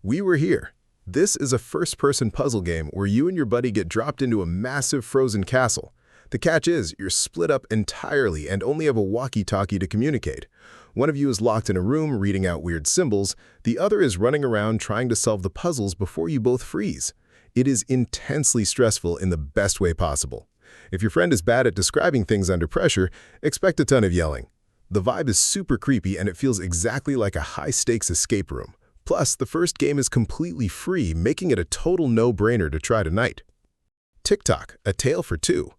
We were here. This is a first-person puzzle game where you and your buddy get dropped into a massive frozen castle. The catch is, you're split up entirely and only have a walkie-talkie to communicate. One of you is locked in a room reading out weird symbols, the other is running around trying to solve the puzzles before you both freeze. It is intensely stressful in the best way possible. If your friend is bad at describing things under pressure, expect a ton of yelling. The vibe is super creepy and it feels exactly like a high-stakes escape room. Plus, the first game is completely free, making it a total no-brainer to try tonight. Tock, A Tale for Two.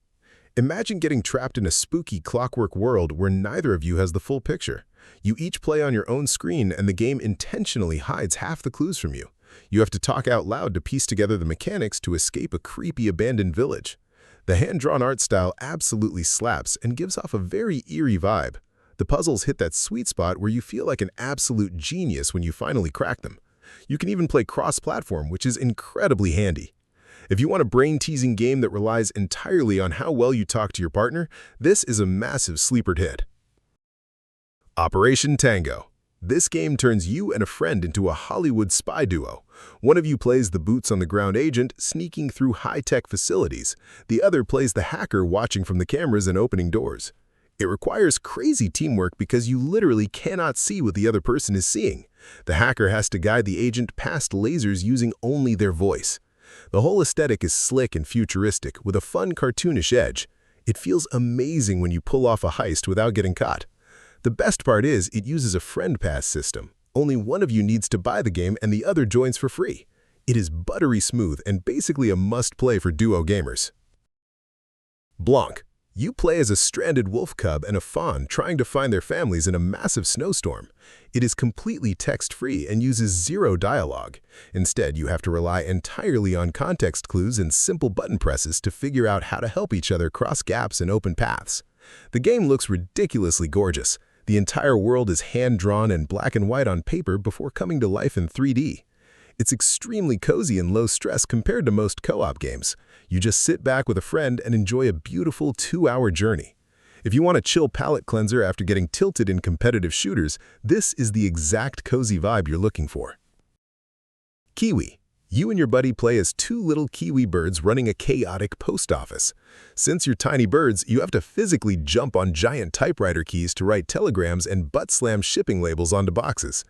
Imagine getting trapped in a spooky clockwork world where neither of you has the full picture. You each play on your own screen and the game intentionally hides half the clues from you. You have to talk out loud to piece together the mechanics to escape a creepy abandoned village. The hand-drawn art style absolutely slaps and gives off a very eerie vibe. The puzzles hit that sweet spot where you feel like an absolute genius when you finally crack them. You can even play cross-platform, which is incredibly handy. If you want a brain-teasing game that relies entirely on how well you talk to your partner, this is a massive sleeper hit. Operation Tango. This game turns you and a friend into a Hollywood spy duo. One of you plays the boots-on-the-ground agent sneaking through high-tech facilities. The other plays the hacker watching from the cameras and opening doors. It requires crazy teamwork because you literally cannot see what the other person is seeing. The hacker has to guide the agent past lasers using only their voice. The whole aesthetic is slick and futuristic with a fun cartoonish edge. It feels amazing when you pull off a heist without getting caught. The best part is it uses a friend pass system. Only one of you needs to buy the game and the other joins for free. It is buttery smooth and basically a must-play for duo gamers. Blanc. You play as a stranded wolf cub and a fawn trying to find their families in a massive snowstorm. It is completely text-free and uses zero dialogue. Instead, you have to rely entirely on context clues and simple button presses to figure out how to help each other cross gaps and open paths. The game looks ridiculously gorgeous. The entire world is hand-drawn and black and white on paper before coming to life in 3D. It's extremely cozy and low stress compared to most co-op games. You just sit back with a friend and enjoy a beautiful 2-hour journey. If you want a chill palate cleanser after getting tilted in competitive shooters, this is the exact cozy vibe you're looking for. KeyWe. You and your buddy play as two little KeyWe birds running a chaotic post office. Since you're tiny birds, you have to physically jump on giant typewriter keys to write telegrams and butt-slam shipping labels onto boxes.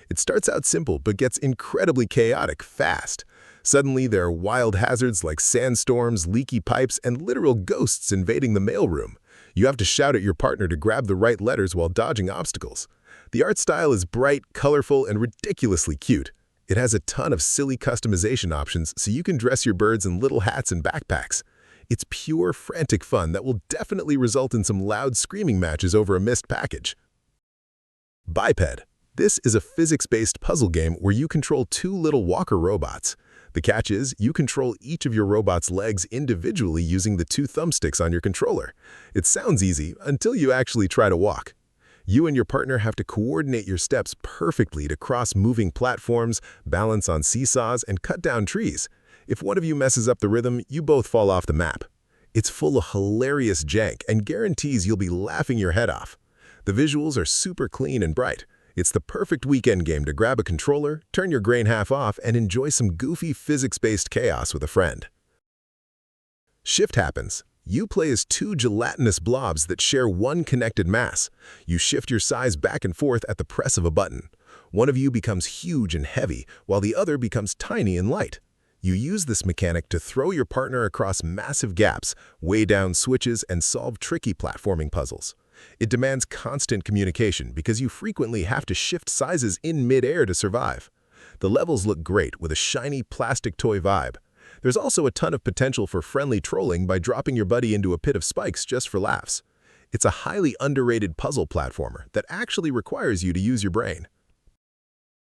It starts out simple but gets incredibly chaotic fast. Suddenly, there are wild hazards like sandstorms, leaky pipes, and literal ghosts invading the mailroom. You have to shout at your partner to grab the right letters while dodging obstacles. The art style is bright, colorful, and ridiculously cute. It has a ton of silly customization options so you can dress your birds in little hats and backpacks. It's pure, frantic fun that will definitely result in some loud screaming matches over a missed package. Biped. This is a physics-based puzzle game where you control two little walker robots. The catch is, you control each of your robot's legs individually using the two thumbsticks on your controller. It sounds easy until you actually try to walk. You and your partner have to coordinate your steps perfectly to cross moving platforms, balance on seesaws, and cut down trees. If one of you messes up the rhythm, you both fall off the map. It's full of hilarious jank and guarantees you'll be laughing your head off. The visuals are super clean and bright. It's the perfect weekend game to grab a controller, turn your brain half off, and enjoy some goofy physics-based chaos with a friend. Shift happens. You play as two gelatinous blobs that share one connected mass. You shift your size back and forth at the press of a button. One of you becomes huge and heavy, while the other becomes tiny and light. You use this mechanic to throw your partner across massive gaps, weigh down switches, and solve tricky platforming puzzles. It demands constant communication because you frequently have to shift sizes in mid-air to survive. The levels look great with a shiny plastic toy vibe. There's also a ton of potential for friendly trolling by dropping your buddy into a pit of spikes just for laughs. It's a highly underrated puzzle platformer that actually requires you to use your brain.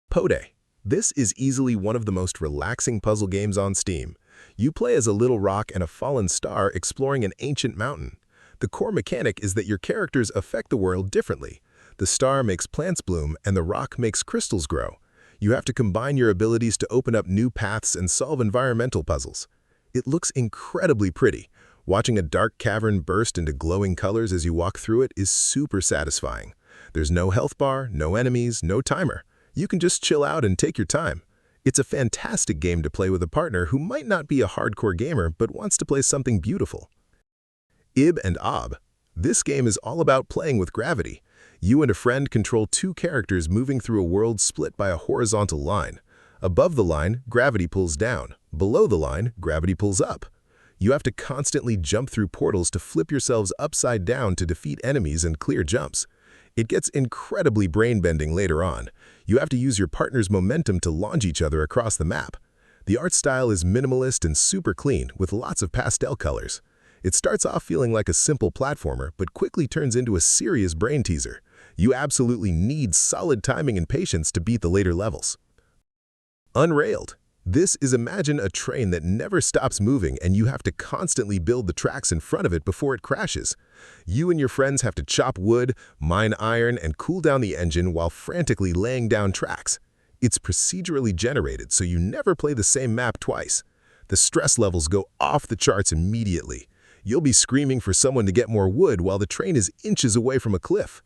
Pode. This is easily one of the most relaxing puzzle games on Steam. You play as a little rock and a fallen star exploring an ancient mountain. The core mechanic is that your characters affect the world differently. The star makes plants bloom and the rock makes crystals grow. You have to combine your abilities to open up new paths and solve environmental puzzles. It looks incredibly pretty. Watching a dark cavern burst into glowing colors as you walk through it is super satisfying. There's no health bar, no enemies, no timer. You can just chill out and take your time. It's a fantastic game to play with a partner who might not be a hardcore gamer but wants to play something beautiful. Ibb Obb. This game is all about playing with gravity. You and a friend control two characters moving through a world split by a horizontal line. Above the line, gravity pulls down. Below the line, gravity pulls up. You have to constantly jump through portals to flip yourselves upside down to defeat enemies and clear jumps. It gets incredibly brain-bending later on. You have to use your partner's momentum to launch each other across the map. The art style is minimalist and super clean, with lots of pastel colors. It starts off feeling like a simple platformer, but quickly turns into a serious brain teaser. You absolutely need solid timing and patience to beat the later levels. Unrailed. This is imagine a train that never stops moving and you have to constantly build the tracks in front of it before it crashes. You and your friends have to chop wood, mine iron, and cool down the engine while frantically laying down tracks. It's procedurally generated, so you never play the same map twice. The stress levels go off the charts immediately. You'll be screaming for someone to get more wood while the train is inches away from a cliff.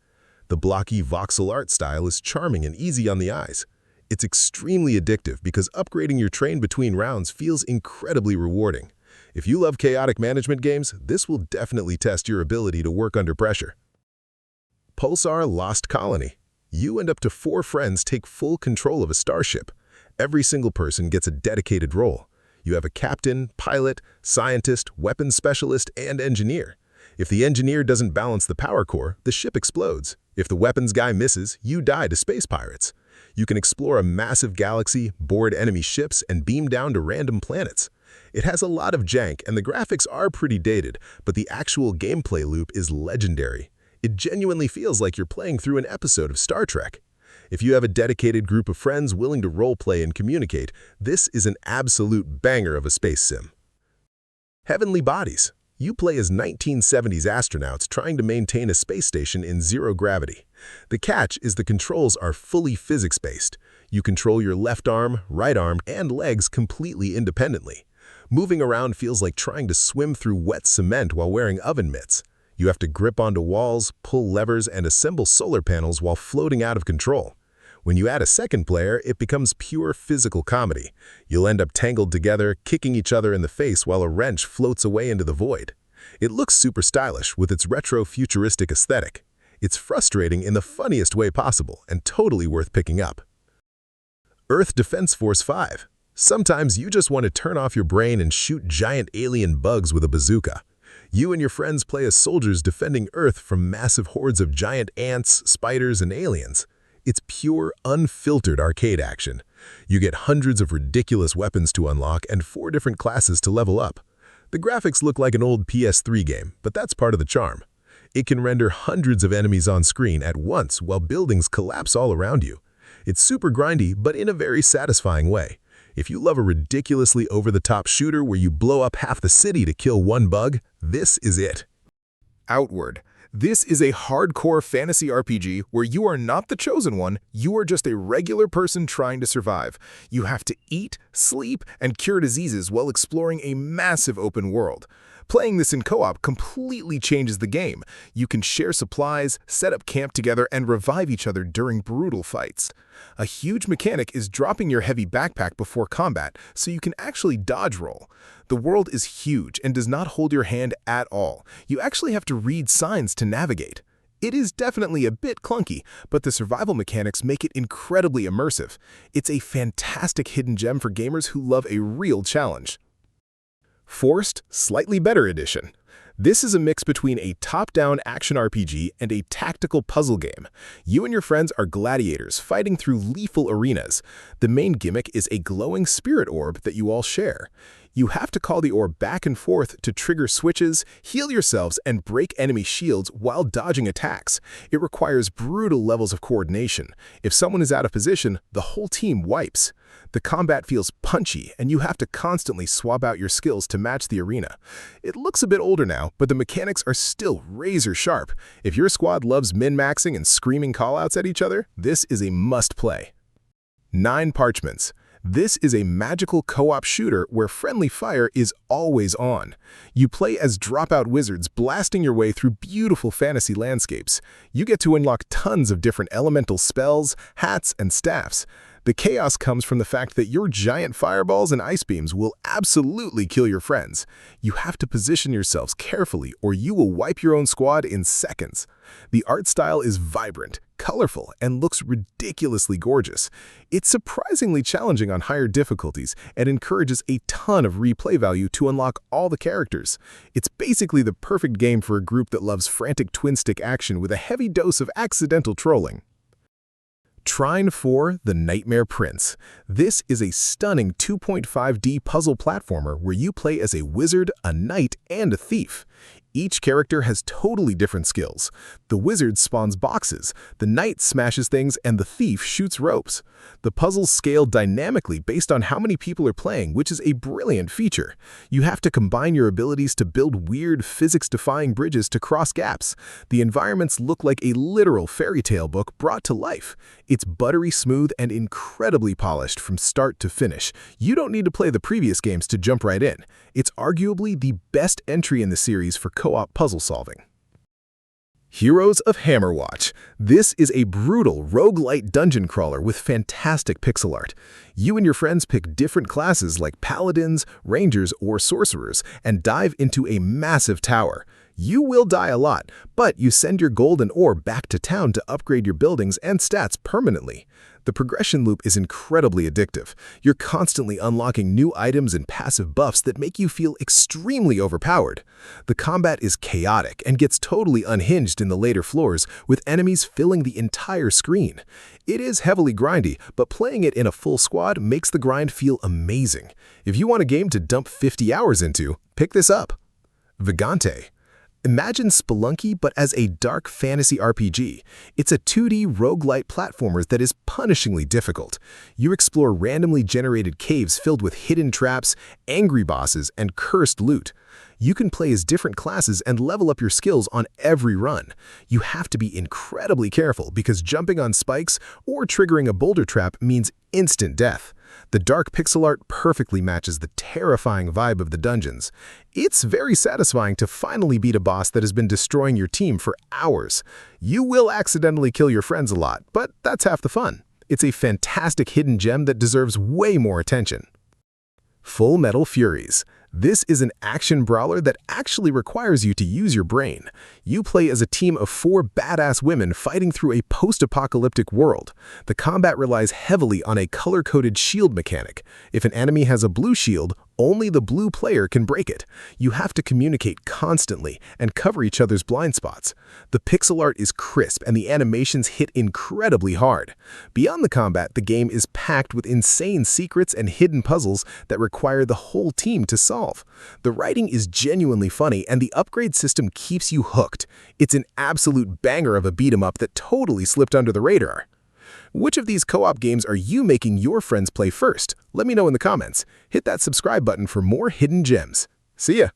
The blocky voxel art style is charming and easy on the eyes. It's extremely addictive because upgrading your train between rounds feels incredibly rewarding. If you love chaotic management games, this will definitely test your ability to work under pressure. Pulsar Lost Colony. You and up to 4 friends take full control of a starship. Every single person gets a dedicated role. You have a captain, pilot, scientist, weapons specialist, and engineer. If the engineer doesn't balance the power core, the ship explodes. If the weapons guy misses, you die to space pirates. You can explore a massive galaxy, board enemy ships, and beam down to random planets. It has a lot of jank, and the graphics are pretty dated, but the actual gameplay loop is legendary. It genuinely feels like you're playing through an episode of Star Trek. If you have a dedicated group of friends willing to roleplay and communicate, this is an absolute banger of a space sim. Heavenly Bodies. You play as 1970s astronauts trying to maintain a space station in zero gravity. The catch is the controls are fully physics-based. You control your left arm, right arm, and legs completely independently. Moving around feels like trying to swim through wet cement while wearing oven mitts. You have to grip onto walls, pull levers, and assemble solar panels while floating out of control. When you add a second player, it becomes pure physical comedy. You'll end up tangled together, kicking each other in the face while a wrench floats away into the void. It looks super stylish with its retro-futuristic aesthetic. It's frustrating in the funniest way possible and totally worth picking up. Earth Defense Force 5. Sometimes you just want to turn off your brain and shoot giant alien bugs with a bazooka. You and your friends play as soldiers defending Earth from massive hordes of giant ants, spiders, and aliens. It's pure, unfiltered arcade action. You get hundreds of ridiculous weapons to unlock and 4 different classes to level up. The graphics look like an old PS3 game, but that's part of the charm. It can render hundreds of enemies on screen at once while buildings collapse all around you. It's super grindy, but in a very satisfying way. If you love a ridiculously over-the-top shooter where you blow up half the city to kill one bug, this is it. Outward. This is a hardcore fantasy RPG where you are not the chosen one, you are just a regular person trying to survive. You have to eat, sleep, and cure diseases while exploring a massive open world. Playing this in co-op completely changes the game. You can share supplies, set up camp together, and revive each other during brutal fights. A huge mechanic is dropping your heavy backpack before combat, so you can actually dodge roll. The world is huge and does not hold your hand at all. You actually have to read signs to navigate. It is definitely a bit clunky, but the survival mechanics make it incredibly immersive. It's a fantastic hidden gem for gamers who love a real challenge. Forced, Slightly Better Edition. This is a mix between a top-down action RPG and a tactical puzzle game. You and your friends are gladiators fighting through lethal arenas. The main gimmick is a glowing spirit orb that you all share. You have to call the orb back and forth to trigger switches, heal yourselves, and break enemy shields while dodging attacks. It requires brutal levels of coordination. If someone is out of position, the whole team wipes. The combat feels punchy, and you have to constantly swap out your skills to match the arena. It looks a bit older now, but the mechanics are still razor sharp. If your squad loves min-maxing and screaming callouts at each other, this is a must-play. 9 Parchments. This is a magical co-op shooter where friendly fire is always on. You play as dropout wizards blasting your way through beautiful fantasy landscapes. You get to unlock tons of different elemental spells, hats, and staffs. The chaos comes from the fact that your giant fireballs and ice beams will absolutely kill your friends. You have to position yourselves carefully or you will wipe your own squad in seconds. The art style is vibrant, colorful, and looks ridiculously gorgeous. It's surprisingly challenging on higher difficulties and encourages a ton of replay value to unlock all the characters. It's basically the perfect game for a group that loves frantic twin-stick action with a heavy dose of accidental trolling. Trine 4: The Nightmare Prince. This is a stunning 2.5D puzzle platformer where you play as a wizard, a knight, and a thief. Each character has totally different skills. The wizard spawns boxes, the knight smashes things, and the thief shoots ropes. The puzzles scale dynamically based on how many people are playing, which is a brilliant feature. You have to combine your abilities to build weird, physics-defying bridges to cross gaps. The environments look like a literal fairy tale book brought to life. It's buttery smooth and incredibly polished from start to finish. You don't need to play the previous games to jump right in. It's arguably the best entry in the series for co-op puzzle solving. Heroes of Hammerwatch. This is a brutal roguelite dungeon crawler with fantastic pixel art. You and your friends pick different classes like paladins, rangers, or sorcerers and dive into a massive tower. You will die a lot, but you send your gold and ore back to town to upgrade your buildings and stats permanently. The progression loop is incredibly addictive. You're constantly unlocking new items and passive buffs that make you feel extremely overpowered. The combat is chaotic and gets totally unhinged in the later floors, with enemies filling the entire screen. It is heavily grindy, but playing it in a full squad makes the grind feel amazing. If you want a game to dump 50 hours into, pick this up. Vagante. Imagine Spelunky but as a dark fantasy RPG. It's a 2D roguelite platformer that is punishingly difficult. You explore randomly generated caves filled with hidden traps, angry bosses, and cursed loot. You can play as different classes and level up your skills on every run. You have to be incredibly careful because jumping on spikes or triggering a boulder trap means instant death. The dark pixel art perfectly matches the terrifying vibe of the dungeons. It's very satisfying to finally beat a boss that has been destroying your team for hours. You will accidentally kill your friends a lot, but that's half the fun. It's a fantastic hidden gem that deserves way more attention. Full Metal Furies. This is an action brawler that actually requires you to use your brain. You play as a team of 4 badass women fighting through a post-apocalyptic world. The combat relies heavily on a color-coded shield mechanic. If an enemy has a blue shield, only the blue player can break it. You have to communicate constantly and cover each other's blind spots. The pixel art is crisp and the animations hit incredibly hard. Beyond the combat, the game is packed with insane secrets and hidden puzzles that require the whole team to solve. The writing is genuinely funny and the upgrade system keeps you hooked. It's an absolute banger of a beat-em-up that totally slipped under the radar. Which of these co-op games are you making your friends play first? Let me know in the comments. Hit that subscribe button for more hidden gems. See ya!